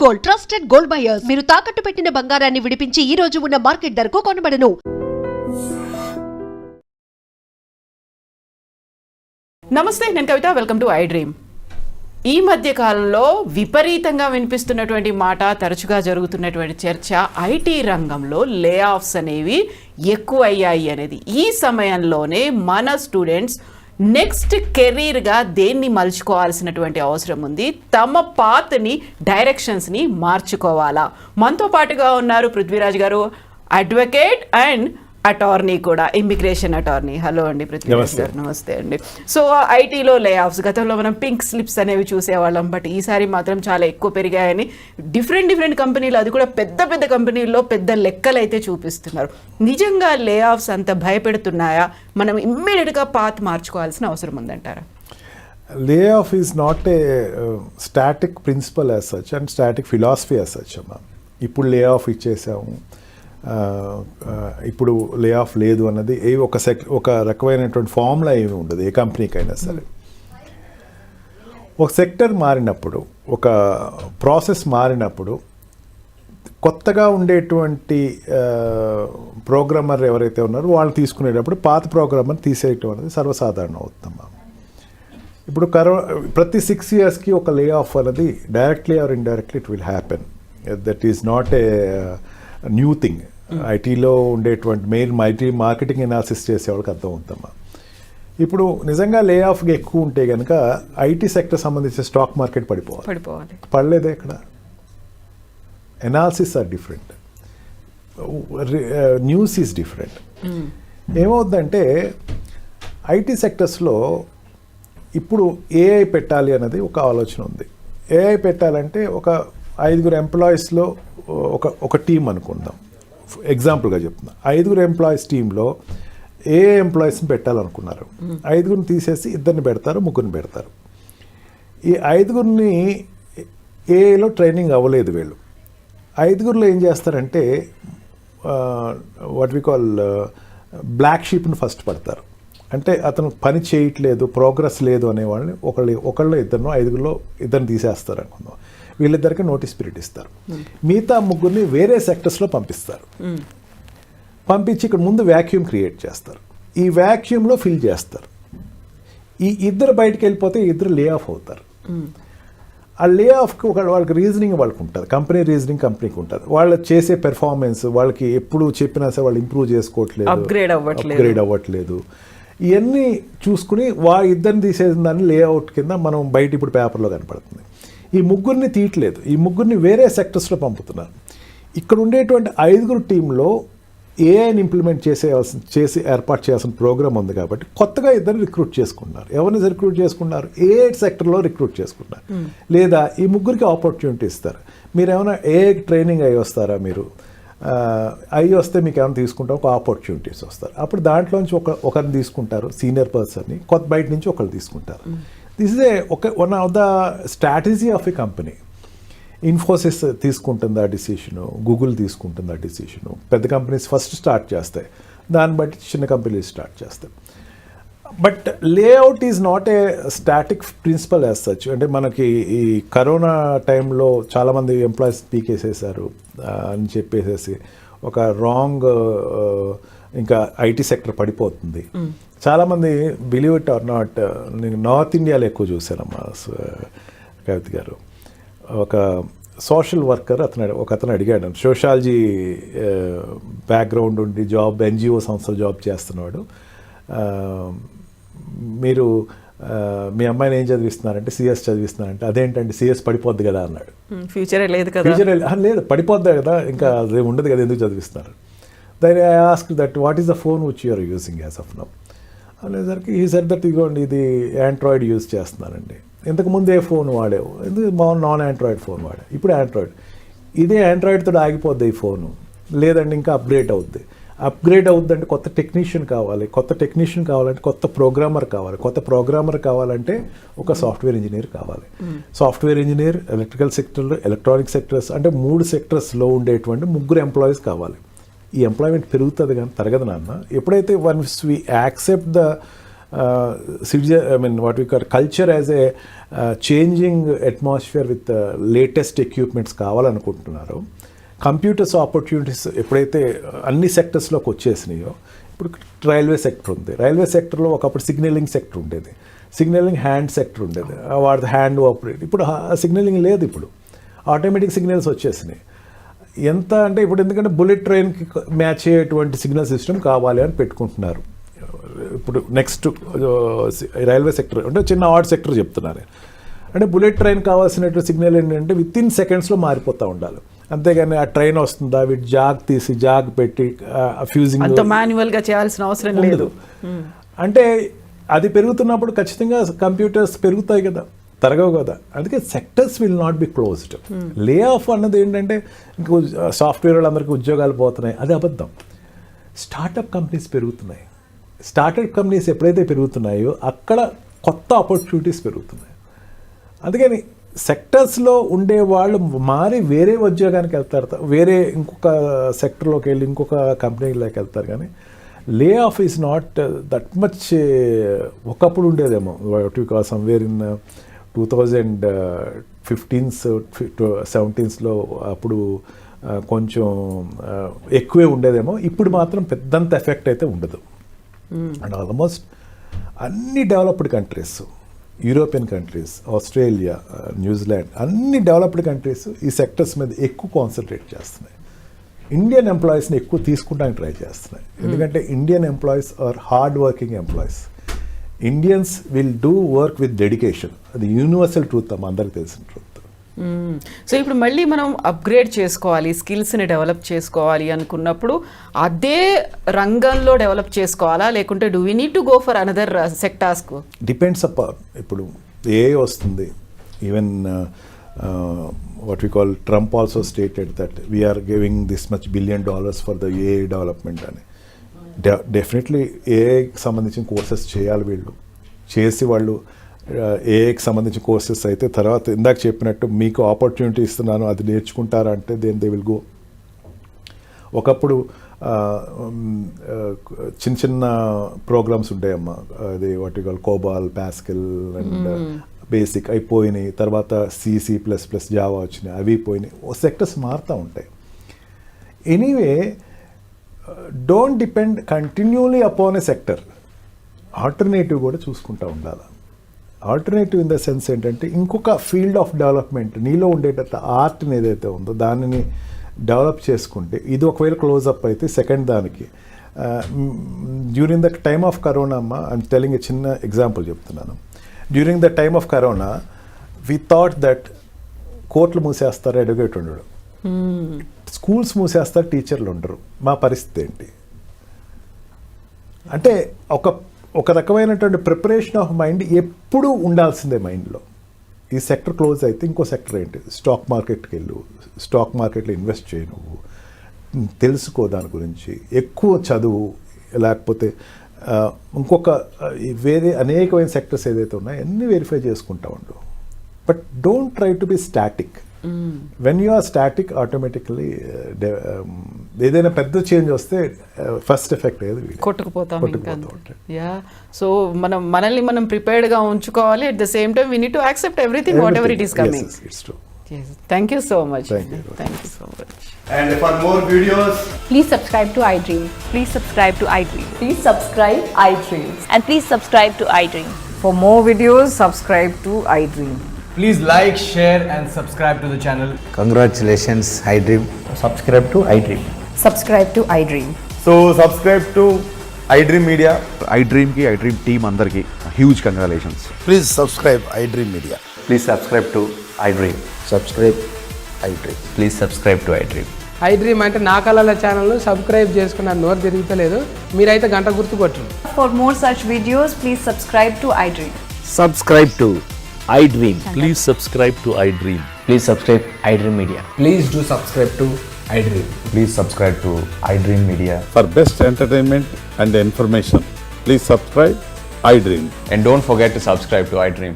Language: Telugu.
Gold, trusted gold buyers. మీరు తాకట్టు పెట్టిన బంగారాన్ని విడిపించి ఈ రోజు ఉన్న మార్కెట్ ధరకు కొనబడను. నమస్తే, నేను Kavitha. Welcome to I dream. ఈ మధ్య కాలంలో విపరీతంగా వినిపిస్తున్నటువంటి మాట, తరచుగా జరుగుతున్నటువంటి చర్చ, ఐటీ రంగంలో లే ఆఫ్స్ అనేవి ఎక్కువయ్యాయి అనేది. ఈ సమయంలోనే మన స్టూడెంట్స్ నెక్స్ట్ కెరీర్గా దేన్ని మలుచుకోవాల్సినటువంటి అవసరం ఉంది. తమ పాత్ని, డైరెక్షన్స్ని మార్చుకోవాలా? మనతో పాటుగా ఉన్నారు పృథ్వీరాజ్ గారు, అడ్వకేట్ అండ్ అటార్నీ కూడా, ఇమిగ్రేషన్ అటార్నీ. హలో అండి పృథ్వీరాజ్ గారు. నమస్తే అండి. సో ఐటీలో లే ఆఫ్స్, గతంలో మనం పింక్ స్లిప్స్ అనేవి చూసేవాళ్ళం, బట్ ఈసారి మాత్రం చాలా ఎక్కువ పెరిగాయని డిఫరెంట్ కంపెనీలు, అది కూడా పెద్ద కంపెనీల్లో పెద్ద లెక్కలు అయితే చూపిస్తున్నారు. నిజంగా లే ఆఫ్స్ అంత భయపెడుతున్నాయా? మనం ఇమ్మీడియట్గా పాత్ మార్చుకోవాల్సిన అవసరం ఉందంటారా? Layoff is not a static principle as such and static philosophy as such అమ్మా. ఇప్పుడు లే ఆఫ్ ఇచ్చేసాము, ఇప్పుడు లే ఆఫ్ లేదు అన్నది ఒక రకమైనటువంటి ఫార్ములా ఏమి ఉండదు ఏ కంపెనీకైనా సరే. ఒక సెక్టర్ మారినప్పుడు, ఒక ప్రాసెస్ మారినప్పుడు, కొత్తగా ఉండేటువంటి ప్రోగ్రామర్ ఎవరైతే ఉన్నారో వాళ్ళు తీసుకునేటప్పుడు పాత ప్రోగ్రామర్ తీసేయటం అనేది సర్వసాధారణం అవుతుందమ్మా. ఇప్పుడు ప్రతి 6 yearsకి ఒక లే ఆఫ్ అనేది directly or indirectly it will happen. That is not a new thing. ఐటీలో ఉండేటువంటి మెయిన్ మార్కెటింగ్ ఎనాలిసిస్ చేసేవాళ్ళకి అర్థం అవుతామా. ఇప్పుడు నిజంగా లే ఆఫ్గా ఎక్కువ ఉంటే కనుక ఐటీ సెక్టర్ సంబంధించిన స్టాక్ మార్కెట్ పడిపోవాలి. పడలేదే ఇక్కడ. Analysis are different, news is different. ఏమవుతుందంటే ఐటీ సెక్టర్స్లో ఇప్పుడు ఏఐ పెట్టాలి అన్నది ఒక ఆలోచన ఉంది. ఏఐ పెట్టాలంటే ఒక 5 ఎంప్లాయీస్లో ఒక టీం అనుకుందాం. ఎగ్జాంపుల్గా చెప్తున్నా, 5 ఎంప్లాయీస్ టీంలో ఏ ఎంప్లాయీస్ని పెట్టాలనుకున్నారు. 5 తీసేసి 2 పెడతారు, 3 పెడతారు. ఈ 5 ఏఐలో ట్రైనింగ్ అవ్వలేదు వీళ్ళు. 5 ఏం చేస్తారంటే వాట్ వి కాల్ బ్లాక్ షీప్ని ఫస్ట్ పడతారు. అంటే అతను పని చేయట్లేదు, ప్రోగ్రెస్ లేదు అనే వాళ్ళని ఒకళ్ళు 5 తీసేస్తారు అనుకుందాం. వీళ్ళిద్దరికి నోటీస్ పీరియడ్ ఇస్తారు. మిగతా 3 వేరే సెక్టర్స్లో పంపిస్తారు. పంపించి ఇక్కడ ముందు వ్యాక్యూమ్ క్రియేట్ చేస్తారు. ఈ వ్యాక్యూమ్లో ఫిల్ చేస్తారు. ఈ 2 బయటకు వెళ్ళిపోతే 2 లే ఆఫ్ అవుతారు. ఆ లే ఆఫ్కి వాళ్ళకి రీజనింగ్ వాళ్ళకి ఉంటుంది, కంపెనీ రీజనింగ్ కంపెనీకి ఉంటుంది. వాళ్ళు చేసే పెర్ఫార్మెన్స్, వాళ్ళకి ఎప్పుడు చెప్పినా సరే వాళ్ళు ఇంప్రూవ్ చేసుకోవట్లేదు, అప్గ్రేడ్ అవ్వట్లేదు. ఇవన్నీ చూసుకుని 2 తీసేసిన దాన్ని లేఅవుట్ కింద మనం బయట ఇప్పుడు పేపర్లో కనపడుతుంది. ఈ 3 తీయట్లేదు, ఈ 3 వేరే సెక్టర్స్లో పంపుతున్నారు. ఇక్కడ ఉండేటువంటి 5 టీంలో ఏఐని ఇంప్లిమెంట్ చేసి ఏర్పాటు చేయాల్సిన ప్రోగ్రామ్ ఉంది కాబట్టి కొత్తగా 2 రిక్రూట్ చేసుకున్నారు. ఎవరిని రిక్రూట్ చేసుకున్నారు? ఏఐ సెక్టర్లో రిక్రూట్ చేసుకున్నారు. లేదా ఈ 3కి ఆపర్చునిటీ ఇస్తారు. మీరు ఏమైనా ఏఐ ట్రైనింగ్ అయ్యి వస్తారా? మీరు అయ్యి వస్తే మీకు ఏమైనా తీసుకుంటారు, ఒక ఆపర్చునిటీస్ వస్తారు. అప్పుడు దాంట్లోంచి ఒకరిని తీసుకుంటారు, సీనియర్ పర్సన్ని. కొత్త బయట నుంచి ఒకరు తీసుకుంటారు. This is one of the strategy of a company. Infosys తీసుకుంటుంది ఆ డిసిషను, గూగుల్ తీసుకుంటుంది ఆ డిసిషను. పెద్ద కంపెనీస్ ఫస్ట్ స్టార్ట్ చేస్తాయి, దాన్ని బట్టి చిన్న కంపెనీస్ స్టార్ట్ చేస్తాయి. But layout is not a static principle as such. అంటే మనకి ఈ కరోనా టైంలో చాలామంది ఎంప్లాయీస్ పీకేసేసారు అని చెప్పేసి ఒక రాంగ్, ఇంకా ఐటీ సెక్టర్ పడిపోతుంది. చాలామంది బిలీవ్ ఇట్ ఆర్ నాట్, నేను నార్త్ ఇండియాలో ఎక్కువ చూశానమ్మా కవిత గారు. ఒక సోషల్ వర్కర్ అతను అడిగాడు, సోషాలజీ బ్యాక్గ్రౌండ్ ఉండి ఎన్జిఓ సంస్థలు జాబ్ చేస్తున్నాడు. మీరు మీ అమ్మాయిని ఏం చదివిస్తున్నారంటే సిఎస్ చదివిస్తున్నారంటే, అదేంటంటే సిఎస్ పడిపోద్ది కదా అన్నాడు. ఫ్యూచర్ లేదు కదా. లేదు, పడిపోద్ది కదా, ఇంకా అది ఉండదు కదా, ఎందుకు చదివిస్తున్నారు? Then I ask that what is the phone which you are using as of now అనేసరికి ఈ సెడ్ దట్ ఇదిగోండి ఇది ఆండ్రాయిడ్ యూజ్ చేస్తున్నానండి. ఇంతకుముందు ఏ ఫోన్ వాడేవు? ఎందుకు నాన్ ఆండ్రాయిడ్ ఫోన్ వాడే, ఇప్పుడు ఆండ్రాయిడ్. ఇదే ఆండ్రాయిడ్తో ఆగిపోద్ది ఈ ఫోను, లేదండి ఇంకా అప్గ్రేడ్ అవుద్ది. అప్గ్రేడ్ అవుద్దంటే కొత్త టెక్నీషియన్ కావాలి, కొత్త ప్రోగ్రామర్ కావాలంటే ఒక సాఫ్ట్వేర్ ఇంజనీర్ కావాలి. సాఫ్ట్వేర్ ఇంజనీర్, ఎలక్ట్రికల్ సెక్టర్లో, ఎలక్ట్రానిక్ సెక్టర్స్, అంటే 3 సెక్టర్స్లో ఉండేటువంటి 3 ఎంప్లాయీస్ కావాలి. ఈ ఎంప్లాయ్మెంట్ పెరుగుతుంది కానీ తరగదు నాన్న. ఎప్పుడైతే once we accept the what we call culture as a changing atmosphere with latest equipments కావాలనుకుంటున్నారు. కంప్యూటర్స్ ఆపర్చునిటీస్ ఎప్పుడైతే అన్ని సెక్టర్స్లోకి వచ్చేసినాయో, ఇప్పుడు రైల్వే సెక్టర్ ఉంది. రైల్వే సెక్టర్లో ఒకప్పుడు సిగ్నలింగ్ సెక్టర్ ఉండేది, సిగ్నలింగ్ హ్యాండ్ సెక్టర్ ఉండేది, వాడి హ్యాండ్ ఆపరేట్. ఇప్పుడు సిగ్నలింగ్ లేదు, ఇప్పుడు ఆటోమేటిక్ సిగ్నల్స్ వచ్చేసినాయి. ఎంత అంటే ఇప్పుడు ఎందుకంటే బుల్లెట్ ట్రైన్కి మ్యాచ్ అయ్యేటువంటి సిగ్నల్ సిస్టమ్ కావాలి అని పెట్టుకుంటున్నారు. ఇప్పుడు నెక్స్ట్ రైల్వే సెక్టర్ అంటే చిన్న ఆర్ట్ సెక్టర్ చెప్తున్నారు. అంటే బుల్లెట్ ట్రైన్ కావాల్సినటువంటి సిగ్నల్ ఏంటంటే విత్ ఇన్ సెకండ్స్లో మారిపోతూ ఉండాలి. అంతేగాని ఆ ట్రైన్ వస్తుందా వీటి జాగ్ తీసి జాగ్ పెట్టి ఫ్యూజింగ్ అంత మాన్యువల్గా చేయాల్సిన అవసరం లేదు. అంటే అది పెరుగుతున్నప్పుడు ఖచ్చితంగా కంప్యూటర్స్ పెరుగుతాయి కదా, తరగవు కదా. అందుకే sectors will not be closed. Lay off అన్నది ఏంటంటే ఇంకో సాఫ్ట్వేర్ వాళ్ళందరికీ ఉద్యోగాలు పోతున్నాయి, అది అబద్ధం. స్టార్టప్ కంపెనీస్ పెరుగుతున్నాయి. స్టార్టప్ కంపెనీస్ ఎప్పుడైతే పెరుగుతున్నాయో అక్కడ కొత్త ఆపర్చునిటీస్ పెరుగుతున్నాయి. అందుకని సెక్టర్స్లో ఉండే వాళ్ళు మారి వేరే ఉద్యోగానికి వెళ్తారు, వేరే ఇంకొక సెక్టర్లోకి వెళ్ళి ఇంకొక కంపెనీలోకి వెళ్తారు. కానీ lay off is not that much. ఒకప్పుడు ఉండేదేమో సమ్వేర్ ఇన్ 2015s 17sలో అప్పుడు కొంచెం ఎక్కువే ఉండేదేమో. ఇప్పుడు మాత్రం పెద్దంత ఎఫెక్ట్ అయితే ఉండదు. అండ్ ఆల్మోస్ట్ అన్ని developed countries, European countries, Australia, New Zealand, అన్ని డెవలప్డ్ కంట్రీస్ ఈ సెక్టర్స్ మీద ఎక్కువ కాన్సన్ట్రేట్ చేస్తున్నాయి. ఇండియన్ ఎంప్లాయీస్ని ఎక్కువ తీసుకుంటానికి ట్రై చేస్తున్నాయి. ఎందుకంటే Indian employees are hard working employees. Indians will do work with dedication. అది యూనివర్సల్ ట్రూత్, అమ్మ అందరికి తెలిసిన ట్రూత్. సో ఇప్పుడు మళ్ళీ మనం అప్గ్రేడ్ చేసుకోవాలి, స్కిల్స్ని డెవలప్ చేసుకోవాలి అనుకున్నప్పుడు అదే రంగంలో డెవలప్ చేసుకోవాలా, లేకుంటే do we need to go for another సెక్టార్స్కు? Depends upon. ఇప్పుడు ఏఐ వస్తుంది. Even what we call Trump also stated that we are giving this much $1 billion for the AI development అని. డెఫినెట్లీ ఏఐకి సంబంధించిన కోర్సెస్ చేయాలి. వీళ్ళు చేసి వాళ్ళు ఏఐకి సంబంధించిన కోర్సెస్ అయితే తర్వాత ఇందాక చెప్పినట్టు మీకు ఆపర్చునిటీ ఇస్తున్నాను అది నేర్చుకుంటారా అంటే దెన్ దే విల్ గో. ఒకప్పుడు చిన్న చిన్న ప్రోగ్రామ్స్ ఉంటాయమ్మా, అది what you call కోబాల్, pascal and basic అయిపోయినాయి. తర్వాత C++, జావా వచ్చినాయి, అవి పోయినాయి. సెక్టర్స్ మారుతూ ఉంటాయి. Anyway don't depend continually upon a sector. Alternative కూడా చూసుకుంటూ ఉండాలి. ఆల్టర్నేటివ్ ఇన్ ద సెన్స్ ఏంటంటే ఇంకొక ఫీల్డ్ ఆఫ్ డెవలప్మెంట్, నీలో ఉండేటట్టు ఆర్ట్ని ఏదైతే ఉందో దానిని డెవలప్ చేసుకుంటే, ఇది ఒకవేళ క్లోజప్ అయితే సెకండ్ దానికి. During the time of corona అమ్మ, ఐమ్ టెలింగ్ ఏ చిన్న ఎగ్జాంపుల్ చెప్తున్నాను. During the time of corona we thought that కోర్టులు మూసేస్తారు, ఎడ్యుకేట్ ఉండడు, స్కూల్స్ మూసేస్తారు, టీచర్లు ఉండరు. మా పరిస్థితి ఏంటి అంటే ఒక రకమైనటువంటి ప్రిపరేషన్ ఆఫ్ మైండ్ ఎప్పుడూ ఉండాల్సిందే మైండ్లో. ఈ సెక్టర్ క్లోజ్ అయితే ఇంకో సెక్టర్ ఏంటి, స్టాక్ మార్కెట్కి వెళ్ళు, స్టాక్ మార్కెట్లో ఇన్వెస్ట్ చేయి, నువ్వు తెలుసుకో దాని గురించి, ఎక్కువ చదువు, లేకపోతే ఇంకొక వేరే అనేకమైన సెక్టర్స్ ఏదైతే ఉన్నాయో అన్నీ వెరిఫై చేసుకుంటా ఉండు. But don't try to be static. When you are static automatically ఏదైనా పెద్ద చేంజ్ వస్తే ఫస్ట్ ఎఫెక్ట్ ఏది కొట్టుకుపోతాం. యా, సో మనల్ని మనం ప్రిపేర్డ్గా ఉంచుకోవాలి. At the same time we need to accept everything what ever it is coming. Thank you so much. Thank you so much. And for more videos, Please subscribe to iDream. Please subscribe to iDream. Please subscribe iDream. And please subscribe to iDream. For more videos, subscribe to iDream. please like, share and subscribe to the channel. Congratulations, iDream. Subscribe to iDream. Subscribe to iDream. So subscribe to iDream Media. iDream team అందరికి huge congratulations. Please subscribe iDream Media. Please subscribe to iDream. Subscribe iDream. Please subscribe to iDream. iDream అంటే నా కళల ఛానల్ను సబ్స్క్రైబ్ చేసుకున్న నోరు తిరుగుతలేదు, మీరైతే గంట గుర్తు కొట్టండి. For more such videos, please subscribe to iDream. Subscribe to iDream. Please subscribe to iDream. Please subscribe iDream Media. Please do subscribe to iDream. Please subscribe to iDream Media. For best entertainment and information, please subscribe iDream. And don't forget to subscribe to iDream.